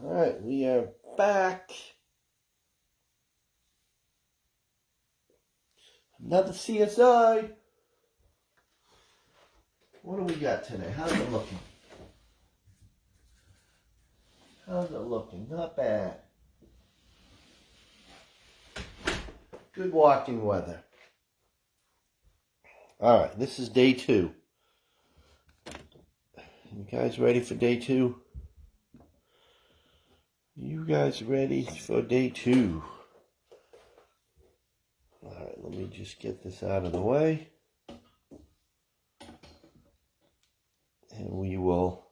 All right, we are back. Another CSI. What do we got today? How's it looking? How's it looking? Not bad. Good walking weather. All right, this is day 2. You guys ready for day 2? You guys ready for day 2? All right, let me just get this out of the way. And we will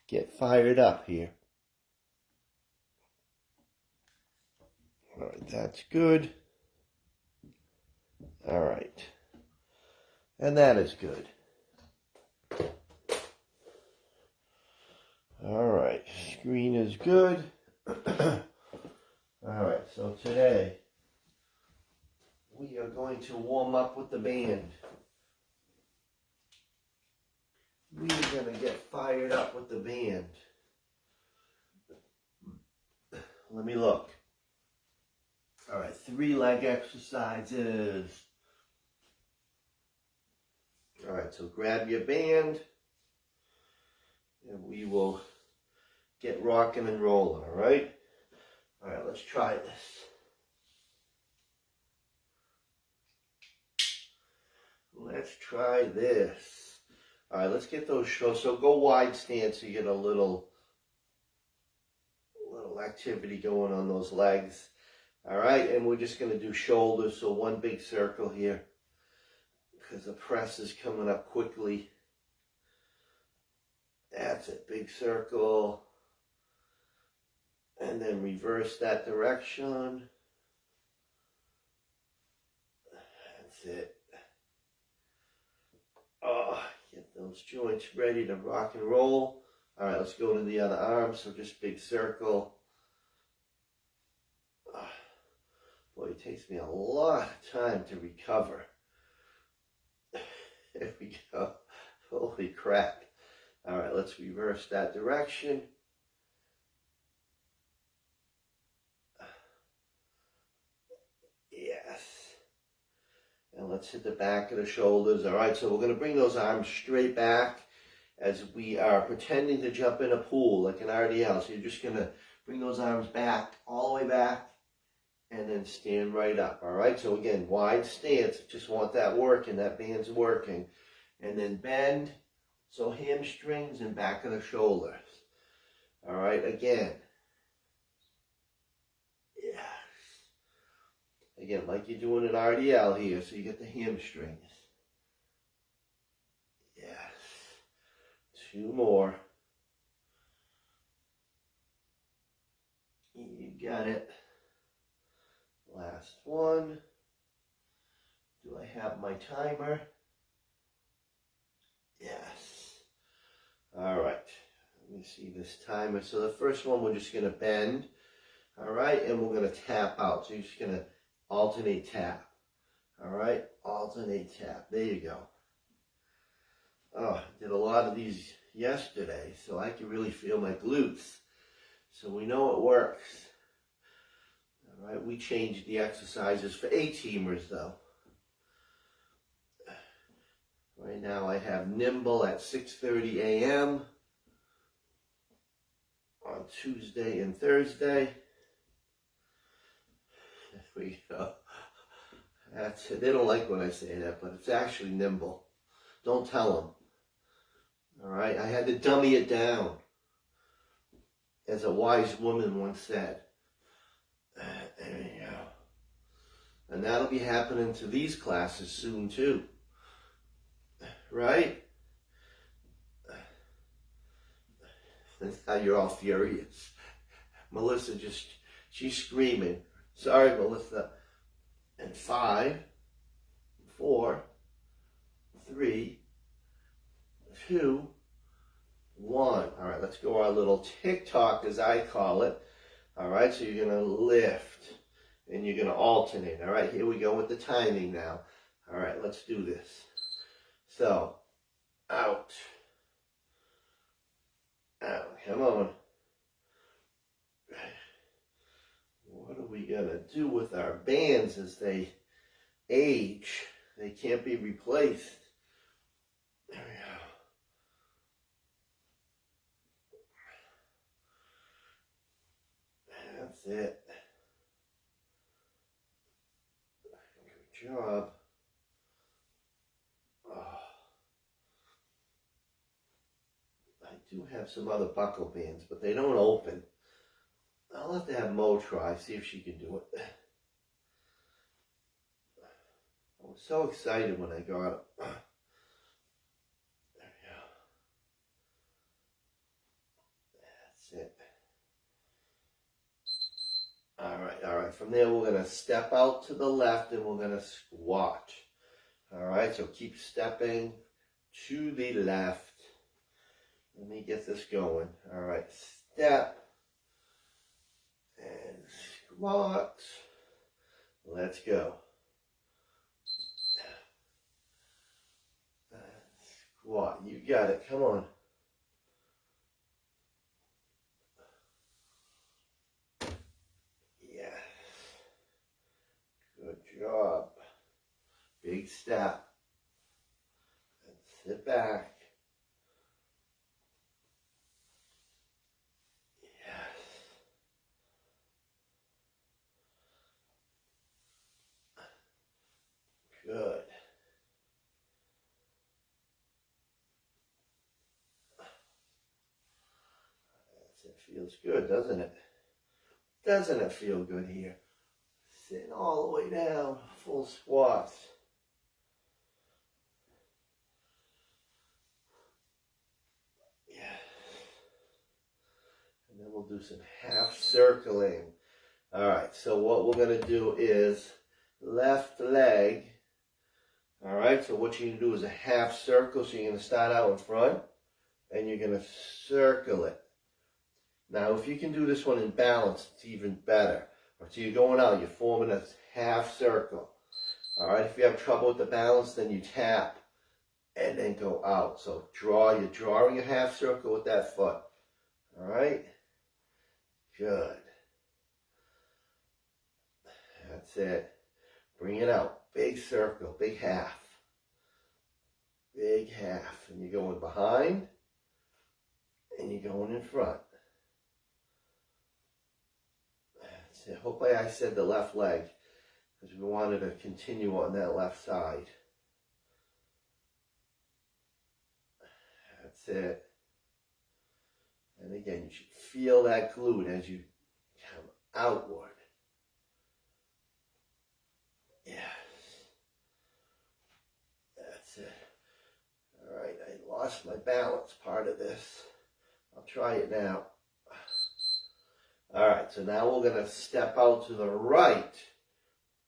get fired up here. All right, that's good. All right. And that is good. All right, screen is good. All right, so today we are going to warm up with the band. We are going to get fired up with the band. Let me look. All right, 3 leg exercises. All right, so grab your band and we will get rocking and rolling, all right? All right, let's try this. Let's try this. All right, let's get those shows. So go wide stance so you get a little activity going on those legs. All right, and we're just going to do shoulders. So one big circle here because the press is coming up quickly. That's it, big circle. And then reverse that direction. That's it. Oh, get those joints ready to rock and roll. All right, let's go to the other arm. So just big circle. Boy, it takes me a lot of time to recover. There we go. Holy crap. All right, let's reverse that direction. Yes. And let's hit the back of the shoulders. All right, so we're going to bring those arms straight back as we are pretending to jump in a pool like an RDL. So you're just going to bring those arms back, all the way back, and then stand right up. All right, so again, wide stance. Just want that working, that band's working. And then bend, so hamstrings and back of the shoulders. All right, again. Yes. Again, like you're doing an RDL here, so you get the hamstrings. Yes. 2 more. You got it. Last one. Do I have my timer? Yes. All right. Let me see this timer. So the first one, we're just going to bend. All right. And we're going to tap out. So you're just going to alternate tap. All right. Alternate tap. There you go. Oh, I did a lot of these yesterday, so I can really feel my glutes. So we know it works. All right. We changed the exercises for A-teamers, though. Right now I have nimble at 6:30 a.m. on Tuesday and Thursday. There we go. That's it. They don't like when I say that, but it's actually nimble. Don't tell them. All right. I had to dummy it down, as a wise woman once said. There you go. And that'll be happening to these classes soon too. Right? And now you're all furious. Melissa she's screaming. Sorry, Melissa. And 5, 4, 3, 2, 1. All right, let's go our little TikTok, as I call it. All right, so you're going to lift and you're going to alternate. All right, here we go with the timing now. All right, let's do this. So, out, out, come on, we're going to do with our bands as they age. They can't be replaced. There we go. That's it. Good job. Oh. I do have some other buckle bands, but they don't open. I'll have to have Mo try, see if she can do it. I was so excited when I got it. There we go. That's it. All right. From there, we're going to step out to the left and we're going to squat. All right, so keep stepping to the left. Let me get this going. All right, step and squat. Let's go. Squat, you got it, come on. Yes. Good job. Big step. And sit back. Yes. Good. It feels good, doesn't it? Doesn't it feel good here? Sitting all the way down, full squats. Yeah. And then we'll do some half circling. All right, so what we're going to do is left leg. All right, so what you're going to do is a half circle. So you're going to start out in front and you're going to circle it. Now, if you can do this one in balance, it's even better. So you're going out, you're forming a half circle. All right, if you have trouble with the balance, then you tap and then go out. So you're drawing a half circle with that foot. All right, good. That's it. Bring it out. Big circle, big half. Big half. And you're going behind and you're going in front. That's it. Hopefully I said the left leg because we wanted to continue on that left side. That's it. And again, you should feel that glute as you come outward. Yes. That's it. All right, I lost my balance part of this. I'll try it now. All right, so now we're going to step out to the right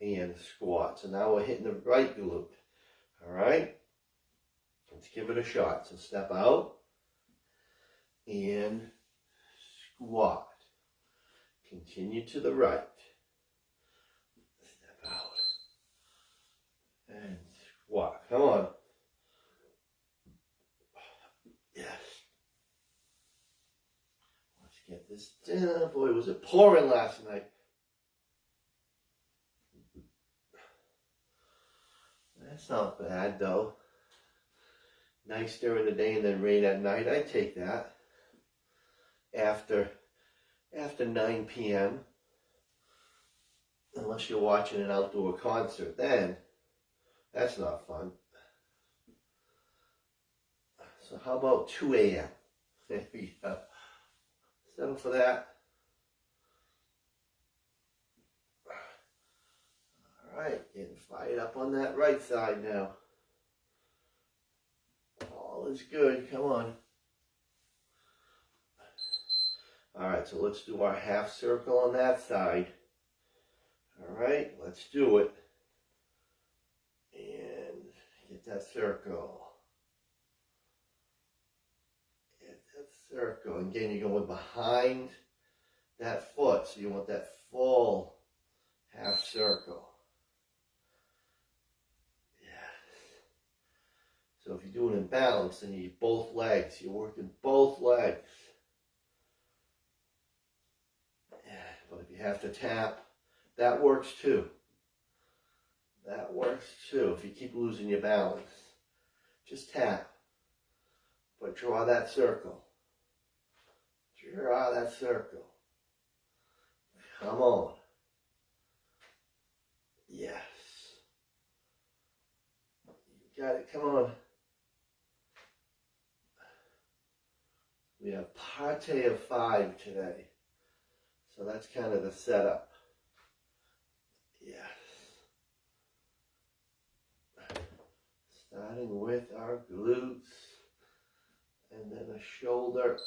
and squat. So now we're hitting the right glute. All right, let's give it a shot. So step out and squat. Continue to the right. Step out and squat. Come on. Yes. Let's get this down. Boy, was it pouring last night. That's not bad though. Nice during the day and then rain at night. I take that. After 9 p.m. Unless you're watching an outdoor concert, then that's not fun. So how about 2 a.m.? There we go. Settle for that. All right, getting fired up on that right side now. All is good, come on. All right, so let's do our half circle on that side. All right, let's do it. And get that circle. Get that circle. Again, you're going behind that foot, so you want that full half circle. Yes. So if you're doing in balance, then you need both legs. You're working both legs. But if you have to tap, That works too. That works too if you keep losing your balance. Just tap. But draw that circle. Draw that circle. Come on. Yes. You got it. Come on. We have parte of 5 today. So that's kind of the setup. Yes. Starting with our glutes and then a shoulder.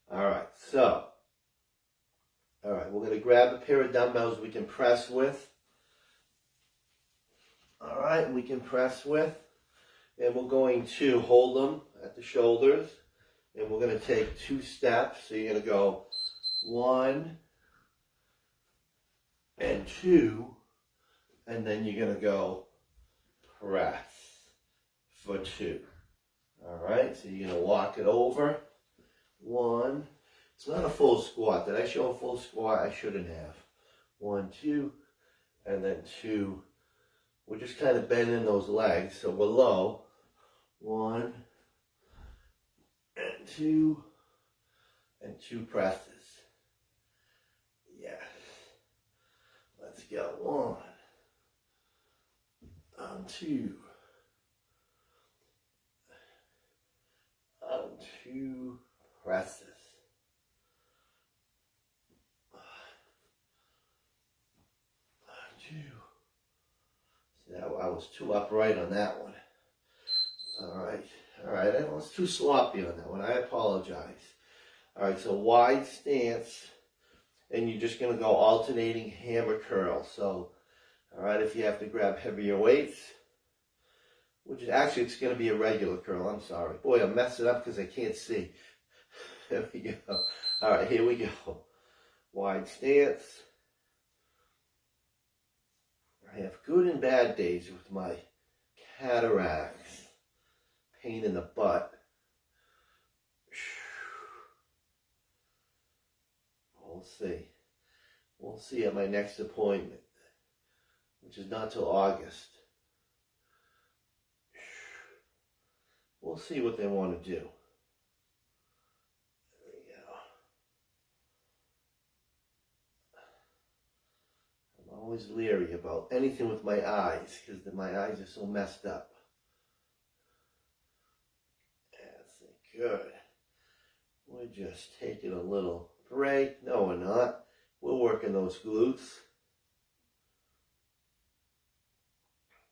Alright, so, we're going to grab a pair of dumbbells we can press with. Alright, we can press with. And we're going to hold them at the shoulders. And we're going to take 2 steps. So you're going to go 1 and 2. And then you're going to go press for 2. Alright, so you're going to walk it over. 1. It's not a full squat. Did I show a full squat? I shouldn't have. 1, 2, and then 2. We're just kind of bending those legs, so we're low. 1 and 2 and 2 presses. Yes. Let's go. 1 and 2 and 2 presses. See, I was too upright on that one. Alright, I was too sloppy on that one. I apologize. Alright, so wide stance, and you're just going to go alternating hammer curl. So, alright, if you have to grab heavier weights, which is actually, it's going to be a regular curl. I'm sorry. Boy, I'm messing up because I can't see. There we go. Alright, here we go. Wide stance. I have good and bad days with my cataracts. Pain in the butt. We'll see. We'll see at my next appointment, which is not till August. We'll see what they want to do. There we go. I'm always leery about anything with my eyes because my eyes are so messed up. Good. We're just taking a little break. No, we're not. We're working those glutes.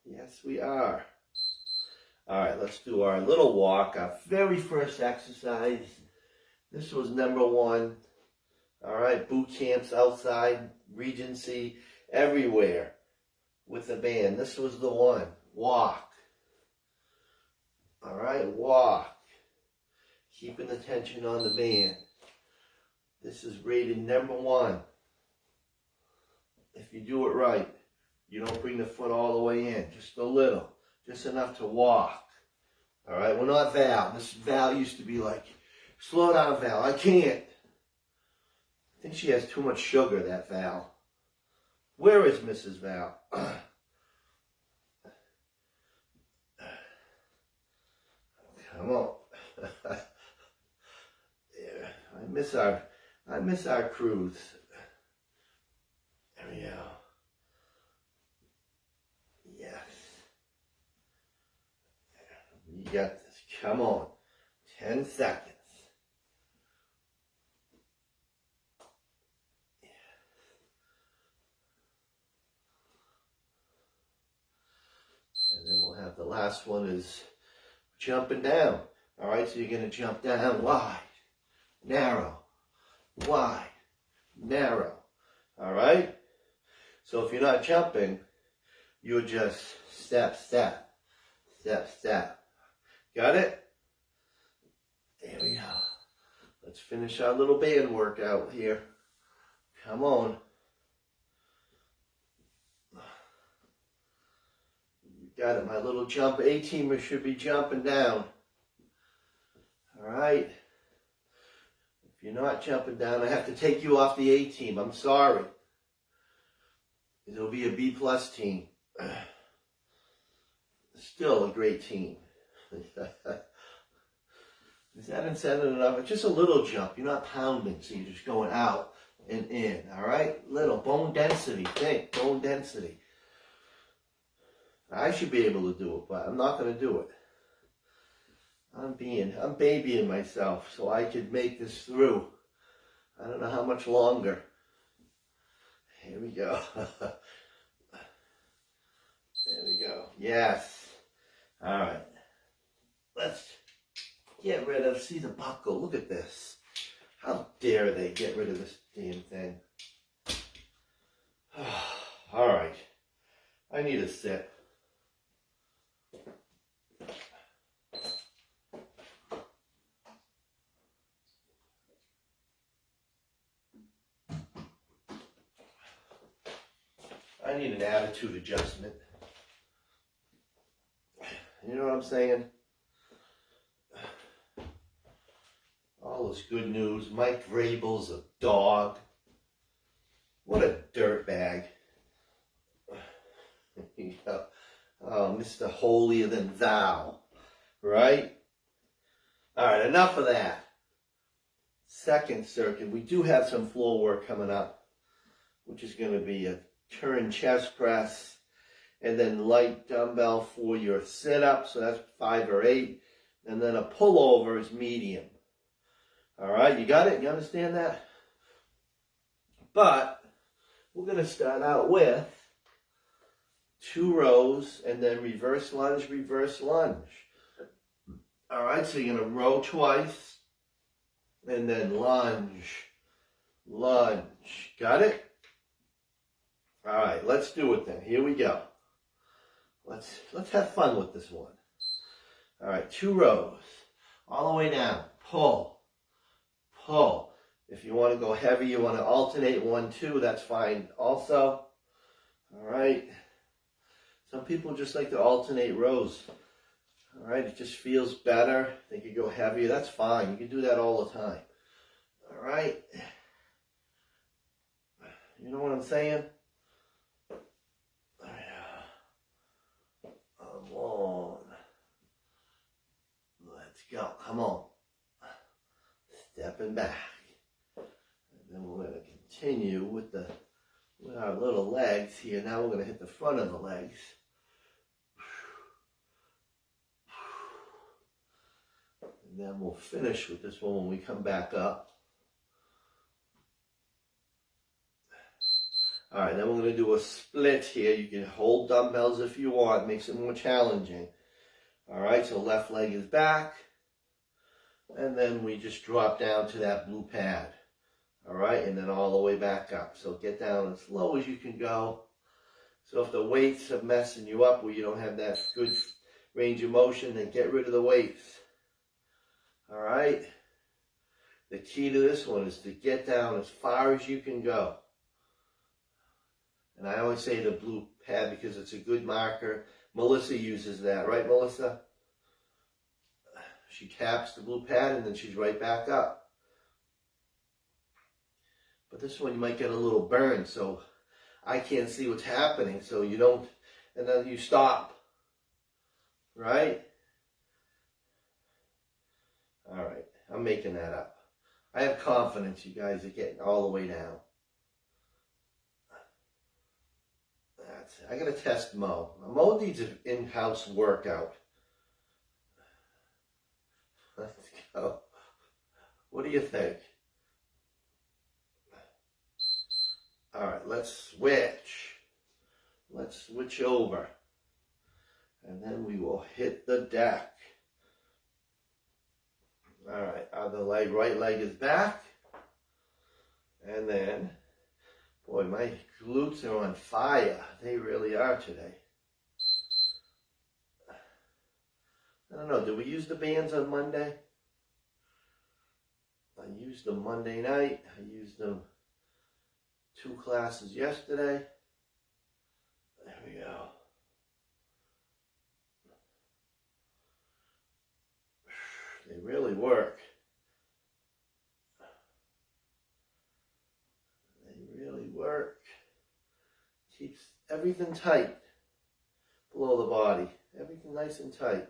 Yes, we are. All right, let's do our little walk. Our very first exercise. This was number 1. All right, boot camps outside, Regency, everywhere with the band. This was the one. Walk. All right, walk. Keeping the tension on the band. This is rated number 1. If you do it right, you don't bring the foot all the way in, just a little, just enough to walk. All right, we're not Val. This Val used to be like, slow down, Val. I can't. I think she has too much sugar, that Val. Where is Mrs. Val? Come on. I miss our cruise. There we go. Yes. You got this. Come on. 10 seconds. And then we'll have the last one is jumping down. All right, so you're going to jump down wide, narrow, wide, narrow. All right? So if you're not jumping, you're just step, step, step, step. Got it? There we go. Let's finish our little band workout here. Come on. You got it. My little jump A-teamer should be jumping down. All right. If you're not jumping down, I have to take you off the A team. I'm sorry. It'll be a B plus team. Still a great team. Is that incentive enough? It's just a little jump. You're not pounding, so you're just going out and in. All right? Little bone density. Think bone density. I should be able to do it, but I'm not going to do it. I'm babying myself so I could make this through. I don't know how much longer. Here we go. There we go. Yes. All right. Let's get rid of, see the buckle. Look at this. How dare they get rid of this damn thing. All right. I need a sip. I need an attitude adjustment. You know what I'm saying? All this good news. Mike Vrabel's a dog. What a dirtbag. Oh, Mr. Holier Than Thou. Right? All right, enough of that. Second circuit. We do have some floor work coming up, which is going to be a turn chest press, and then light dumbbell for your sit-up, so that's 5 or 8, and then a pullover is medium. All right, you got it? You understand that? But we're going to start out with 2 rows, and then reverse lunge, reverse lunge. All right, so you're going to row twice, and then lunge, lunge. Got it? All right, let's do it then. Here we go. Let's have fun with this one. All right, 2 rows. All the way down. Pull. Pull. If you want to go heavy, you want to alternate 1, 2, that's fine also. All right. Some people just like to alternate rows. All right, it just feels better. They could go heavier. That's fine. You can do that all the time. All right. You know what I'm saying? On. Let's go. Come on. Stepping back. And then we're going to continue with our little legs here. Now we're going to hit the front of the legs. And then we'll finish with this one when we come back up. All right, then we're going to do a split here. You can hold dumbbells if you want. Makes it more challenging. All right, so left leg is back. And then we just drop down to that blue pad. All right, and then all the way back up. So get down as low as you can go. So if the weights are messing you up where you don't have that good range of motion, then get rid of the weights. All right? The key to this one is to get down as far as you can go. And I always say the blue pad because it's a good marker. Melissa uses that, right, Melissa? She taps the blue pad and then she's right back up. But this one you might get a little burn, so I can't see what's happening, so you don't, and then you stop, right? All right, I'm making that up. I have confidence you guys are getting all the way down. I gotta test Mo. Mo needs an in-house workout. Let's go. What do you think? All right, let's switch. Let's switch over. And then we will hit the deck. All right, other leg, right leg is back. And then, boy, my glutes are on fire. They really are today. I don't know, did we use the bands on Monday? I used them Monday night. I used them 2 classes yesterday. There we go. They really work. everything tight below the body. Everything nice and tight.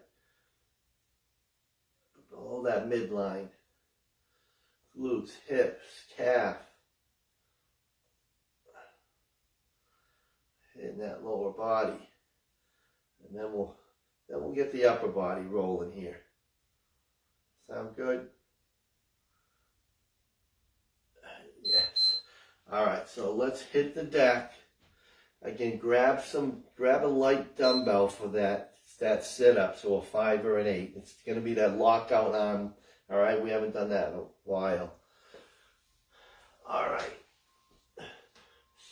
Below that midline. Glutes, hips, calf. Hitting that lower body. And then we'll get the upper body rolling here. Sound good? Yes. All right, so let's hit the deck. Again, grab a light dumbbell for that sit-up, so a 5 or an 8. It's going to be that lockout arm. All right, we haven't done that in a while. All right.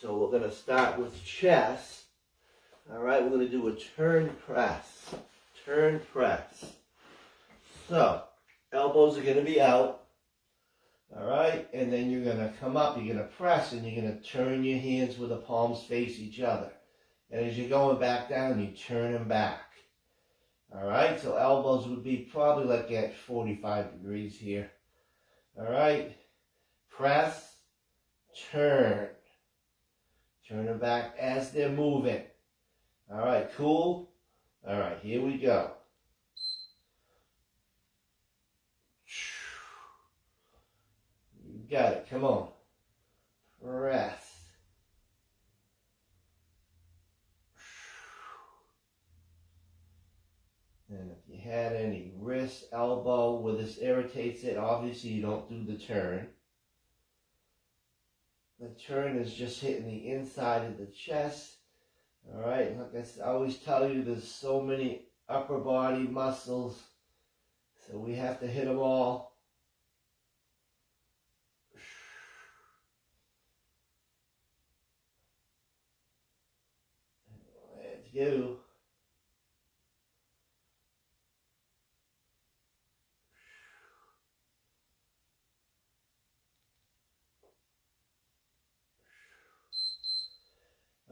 So we're going to start with chest. All right, we're going to do a turn press. Turn press. So, elbows are going to be out. All right, and then you're going to come up, you're going to press, and you're going to turn your hands where the palms face each other. And as you're going back down, you turn them back. All right, so elbows would be probably like at 45 degrees here. All right, press, turn. Turn them back as they're moving. All right, cool? All right, here we go. You got it, come on. Press. And if you had any wrist, elbow, where this irritates it, obviously you don't do the turn. The turn is just hitting the inside of the chest. All right, like I always tell you, there's so many upper body muscles, so we have to hit them all. Let's go.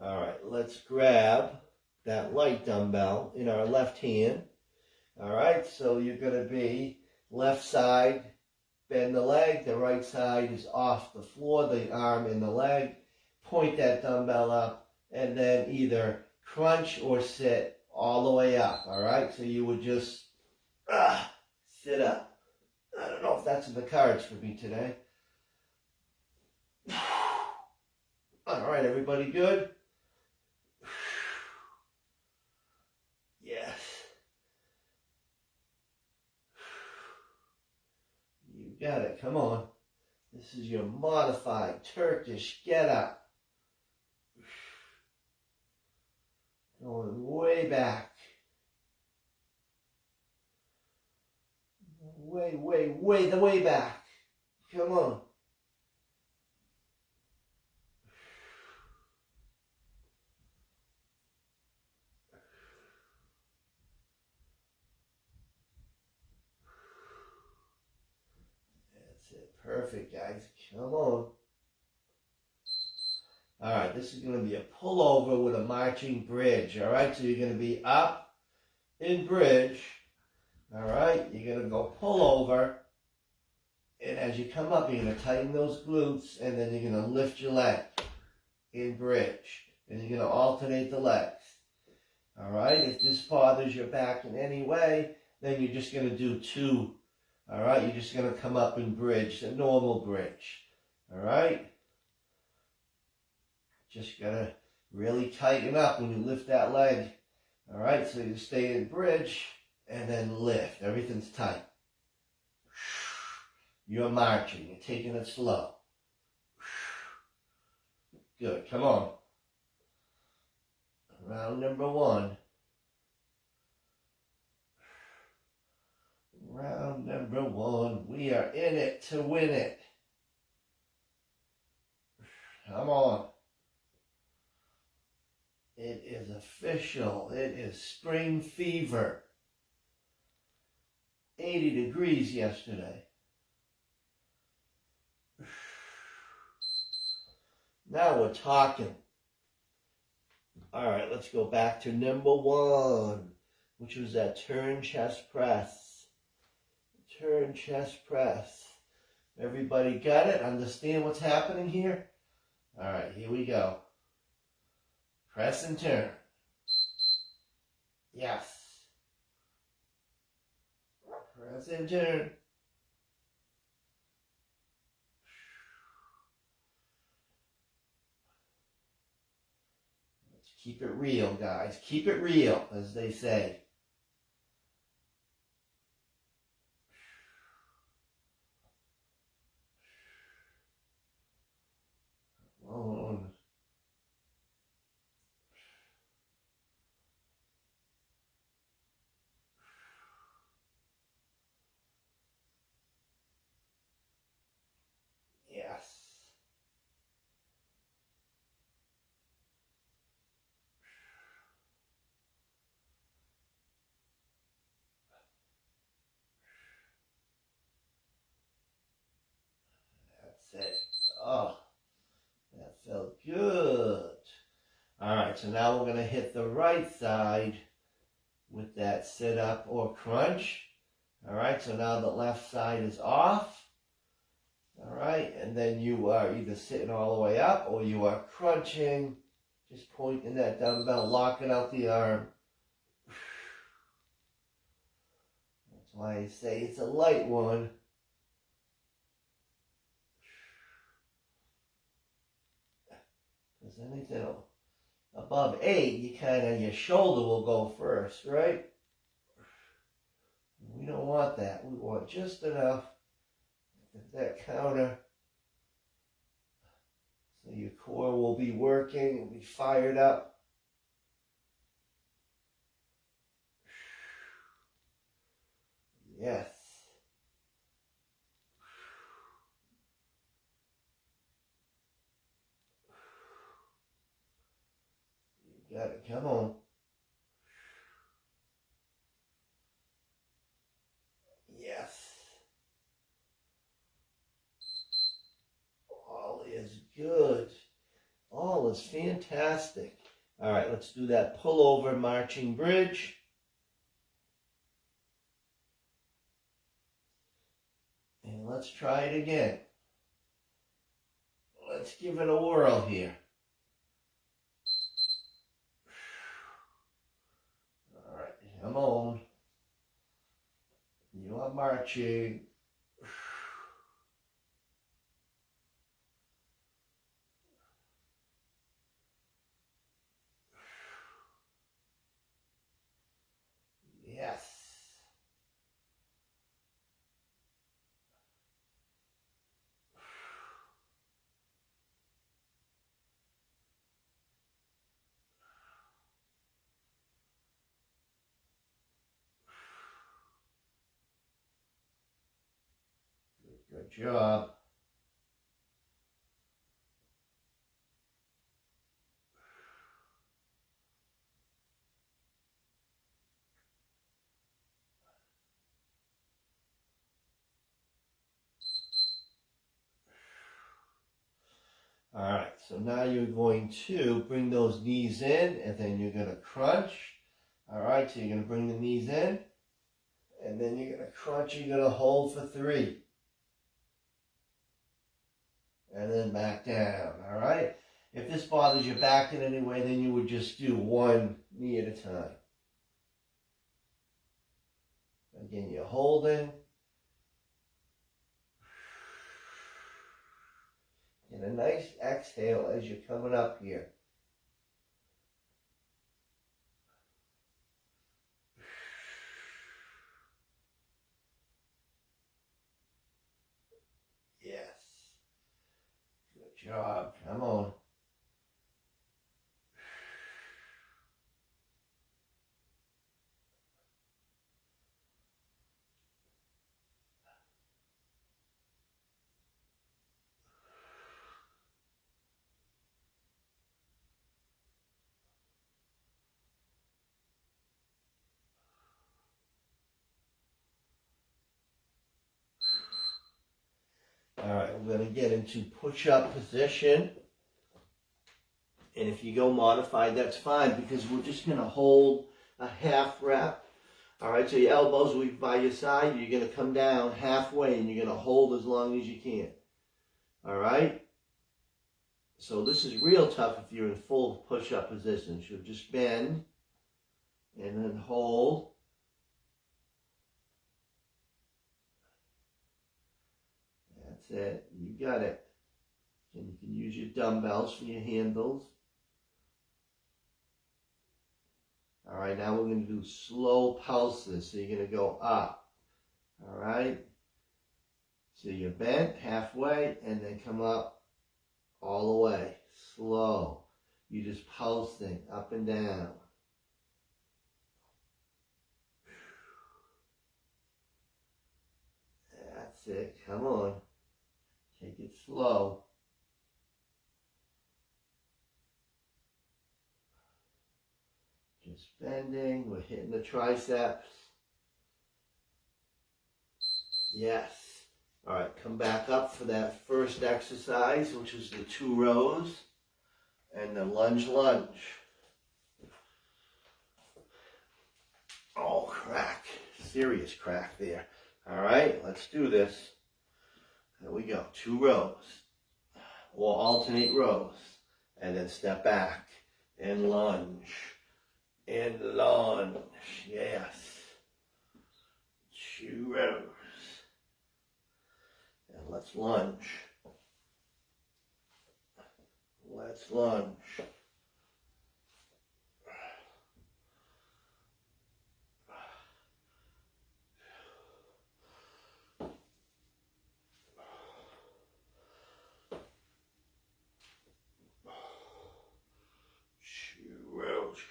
All right, let's grab that light dumbbell in our left hand. All right, so you're going to be left side, bend the leg. The right side is off the floor, the arm and the leg. Point that dumbbell up, and then either crunch or sit all the way up. All right, so you would just sit up. I don't know if that's in the cards for me today. All right, everybody good? Yes. You got it. Come on. This is your modified Turkish get up. Going way back. Way the way back. Come on. That's it. Perfect, guys. Come on. All right, this is going to be a pullover with a marching bridge. All right, so you're going to be up in bridge. All right, you're going to go pull over. And as you come up, you're going to tighten those glutes, and then you're going to lift your leg in bridge. And you're going to alternate the legs. All right, if this bothers your back in any way, then you're just going to do 2. All right, you're just going to come up in bridge, a normal bridge. All right. Just got to really tighten up when you lift that leg. All right, so you stay in bridge and then lift. Everything's tight. You're marching. You're taking it slow. Good. Come on. Round number 1. Round number 1. We are in it to win it. Come on. It is official. It is spring fever. 80 degrees yesterday. Now we're talking. All right, let's go back to number 1, which was that turn chest press. Turn chest press. Everybody got it? Understand what's happening here? All right, here we go. Press and turn. Yes. Press and turn. Let's keep it real, guys. Keep it real, as they say. On. Yes. That's it. Oh, that felt good. All right, so now we're going to hit the right side with that sit-up or crunch. All right, so now the left side is off. All right, and then you are either sitting all the way up or you are crunching, just pointing that dumbbell, locking out the arm. That's why I say it's a light one. Because anything above 8, you kind of, your shoulder will go first, right? We don't want that. We want just enough that counter so your core will be working and be fired up. Yes. You got it. Come on. Yes. All is good. All is fantastic. All right, let's do that pullover marching bridge. And let's try it again. Let's give it a whirl here. All right, come on. You are marching. Yes. Good job. All right, so now you're going to bring those knees in and then you're going to crunch. All right, so you're going to bring the knees in and then you're going to crunch. You're going to hold for 3. And then back down, all right? If this bothers your back in any way, then you would just do 1 knee at a time. Again, you're holding. And a nice exhale as you're coming up here. Yes. Good job. Come on. All right, we're going to get into push-up position. And if you go modified, that's fine because we're just going to hold a half rep. All right, so your elbows will be by your side. You're going to come down halfway and you're going to hold as long as you can. All right? So this is real tough if you're in full push-up position. So just bend and then hold. That's it. You got it. And you can use your dumbbells for your handles. All right, now we're going to do slow pulses. So you're going to go up. All right. So you're bent halfway and then come up all the way. Slow. You're just pulsing up and down. That's it. Come on. Take it slow. Just bending. We're hitting the triceps. Yes. All right, come back up for that first exercise, which is the 2 rows and the lunge. Oh, crack. Serious crack there. All right, let's do this. There we go. 2 rows. Or alternate rows. And then step back and lunge. And lunge. Yes. 2 rows. And let's lunge. Let's lunge.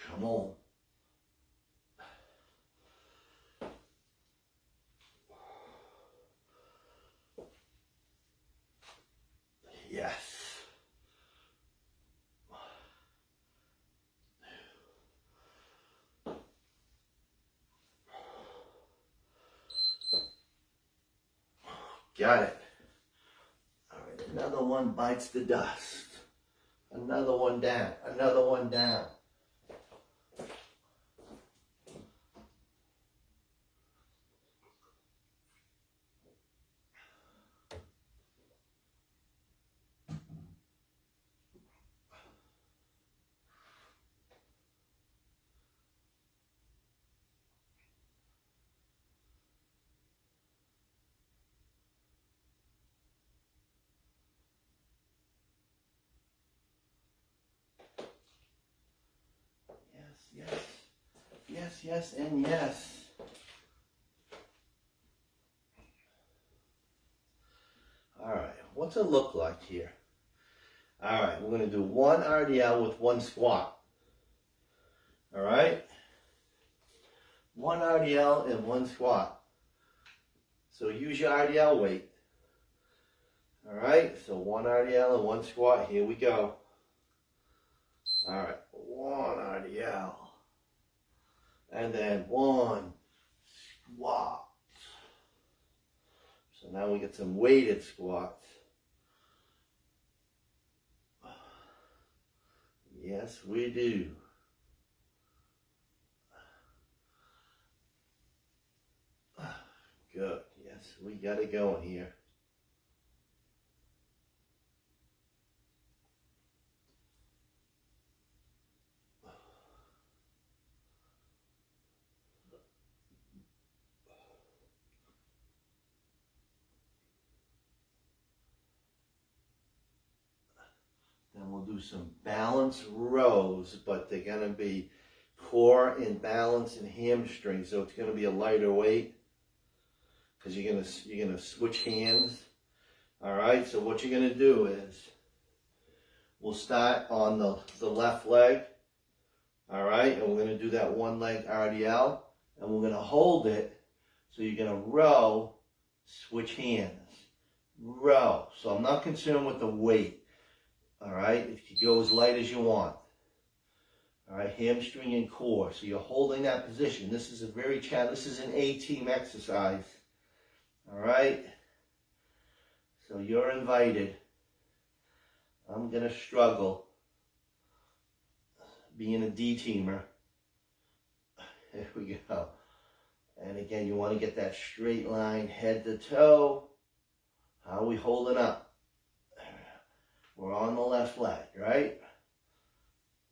Come on. Yes. Got it. All right, another one bites the dust. Another one down. Another one down. Yes, and yes. All right, what's it look like here? All right, we're going to do 1 RDL with 1 squat. All right? 1 RDL and 1 squat. So use your RDL weight. All right, so 1 RDL and 1 squat. Here we go. All right, 1 RDL. And then 1 squat. So now we get some weighted squats. Yes, we do. Good. Yes, we got it going here. Then we'll do some balance rows, but they're going to be core and balance and hamstring. So it's going to be a lighter weight because you're going to switch hands. All right. So what you're going to do is we'll start on the left leg. All right. And we're going to do that 1 leg RDL, and we're going to hold it. So you're going to row, switch hands, row. So I'm not concerned with the weight. All right, if you go as light as you want. All right, hamstring and core. So you're holding that position. This is a very this is an A-team exercise. All right. So you're invited. I'm gonna struggle being a D-teamer. There we go. And again, you want to get that straight line, head to toe. How are we holding up? We're on the left leg, right?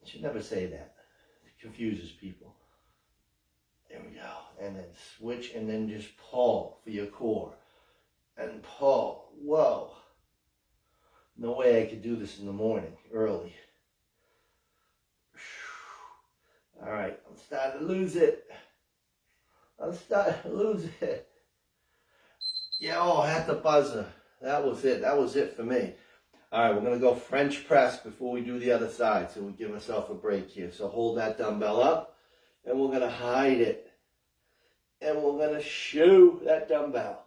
You should never say that. It confuses people. There we go. And then switch and then just pull for your core. And pull. Whoa. No way I could do this in the morning, early. All right, I'm starting to lose it. I'm starting to lose it. Yeah, oh, at the buzzer. That was it. That was it for me. All right, we're going to go French press before we do the other side. So we give ourselves a break here. So hold that dumbbell up. And we're going to hide it. And we're going to shoo that dumbbell.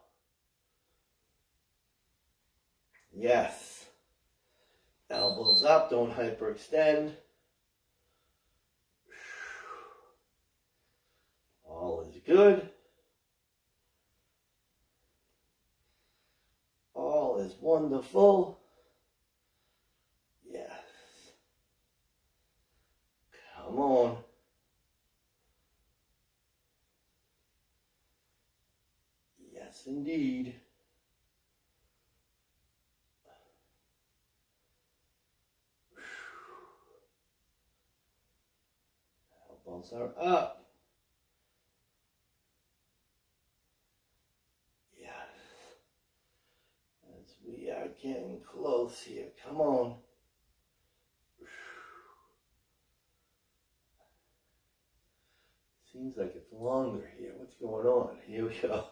Yes. Elbows up. Don't hyperextend. All is good. All is wonderful. Yes. Come on. Yes, indeed. Elbows are up. We are getting close here. Come on. Seems like it's longer here. What's going on? Here we go.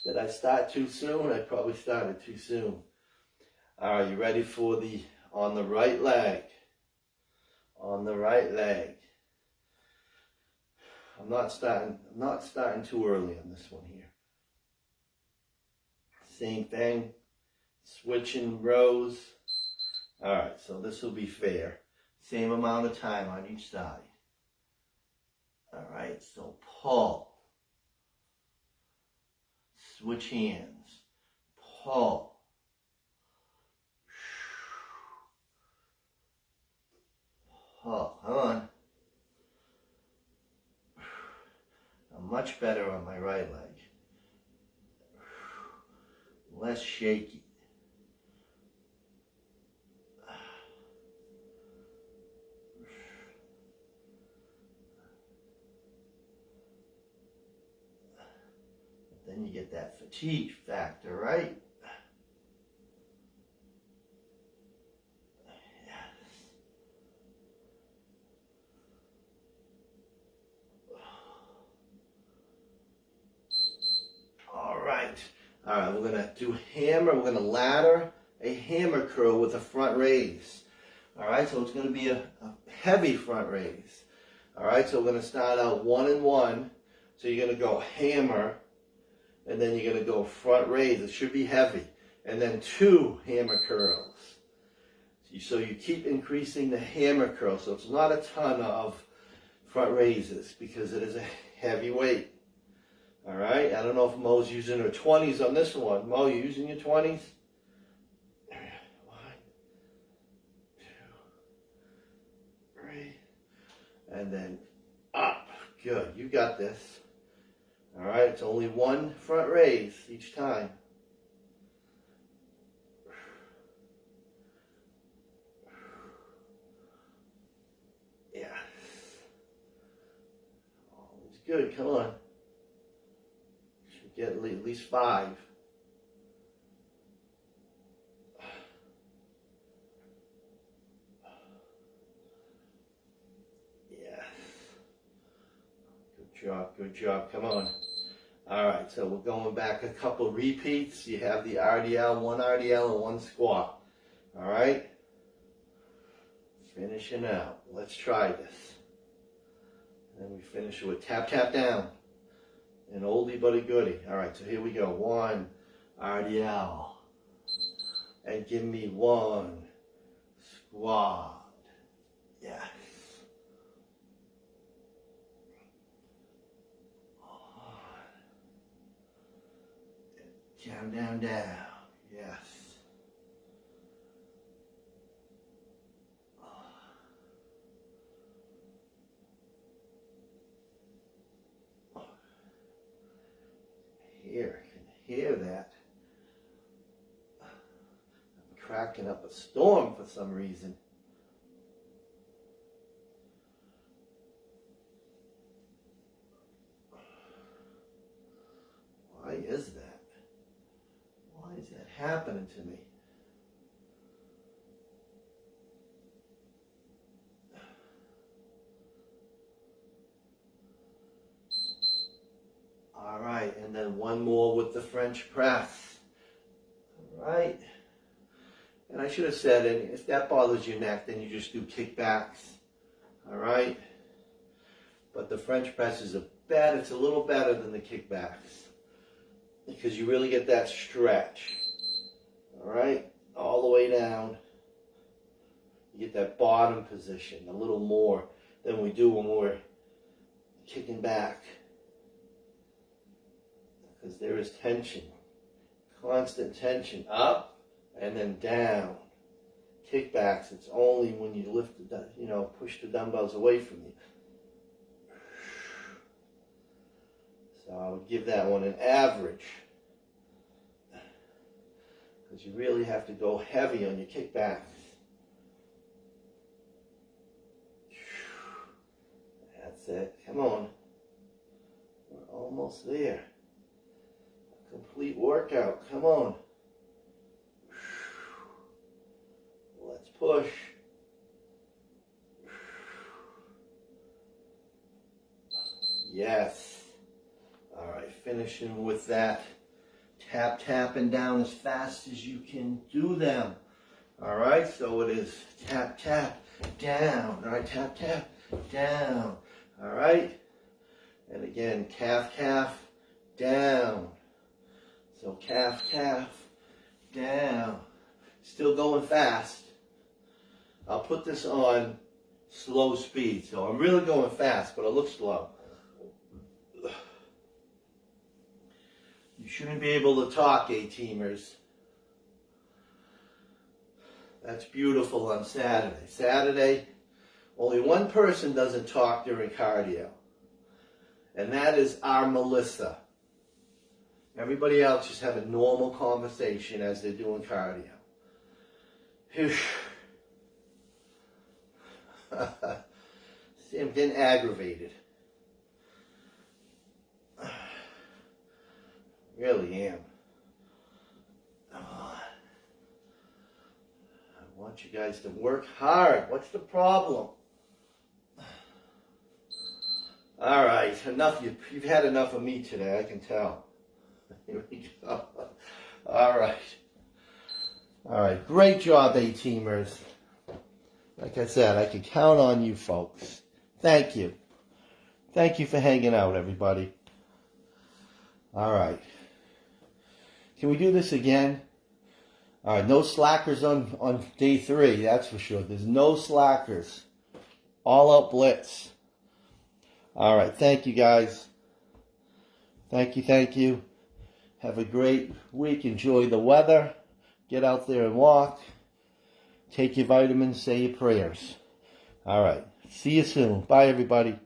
Did I start too soon? I probably started too soon. All right, you ready for the on the right leg? On the right leg. I'm not starting too early on this one here. Same thing. Switching rows. All right, so this will be fair. Same amount of time on each side. All right, so pull. Switch hands. Pull. Pull. Come on. I'm much better on my right leg. Less shaky. Then you get that fatigue factor, right? Yes. All right. All right, we're going to do hammer. We're going to ladder a hammer curl with a front raise. All right, so it's going to be a heavy front raise. All right, so we're going to start out 1 and 1. So you're going to go hammer. And then you're going to go front raise. It should be heavy. And then 2 hammer curls. So you keep increasing the hammer curl. So it's not a ton of front raises because it is a heavy weight. All right. I don't know if Mo's using her 20s on this one. Mo, you using your 20s? 1, 2, 3. And then up. Good. You got this. All right, it's only 1 front raise each time. Yeah. Always good, come on. Should get at least 5. Yes. Good job, come on. All right, so we're going back a couple repeats. You have the RDL, 1 RDL and 1 squat. All right? Finishing out. Let's try this. And then we finish with tap, tap down. An oldie but a goodie. All right, so here we go. 1 RDL. And give me 1 squat. Yes. Down, down, down. Yes. Hear that. I'm cracking up a storm for some reason. Why is that? Why is that happening to me? All right, and then one more with the French press. All right. And I should have said, and if that bothers your neck, then you just do kickbacks. All right. But the French press is it's a little better than the kickbacks because you really get that stretch. All right, all the way down. You get that bottom position a little more than we do when we're kicking back. Because there is tension, constant tension, up and then down. Kickbacks, it's only when you lift push the dumbbells away from you. So I would give that one an average. Because you really have to go heavy on your kickbacks. That's it. Come on. We're almost there. Complete workout. Come on. Let's push. Yes. All right, finishing with that. Tapping down as fast as you can do them. All right, so it is tap, down. All right, tap, down. All right. And again, calf, down. So calf, down. Still going fast. I'll put this on slow speed. So I'm really going fast, but it looks slow. You shouldn't be able to talk, A-teamers. That's beautiful on Saturday. Saturday, only one person doesn't talk during cardio. And that is our Melissa. Everybody else just have a normal conversation as they're doing cardio. Phew. See, I'm getting aggravated. Really am. I want you guys to work hard. What's the problem? All right, enough. You've had enough of me today, I can tell. Here we go. All right. Great job, A-teamers. Like I said, I can count on you folks. Thank you. Thank you for hanging out, everybody. All right. Can we do this again? All right, no slackers on day 3, that's for sure. There's no slackers. All out blitz. All right, thank you guys. Thank you. Have a great week. Enjoy the weather. Get out there and walk. Take your vitamins, say your prayers. All right, see you soon. Bye, everybody.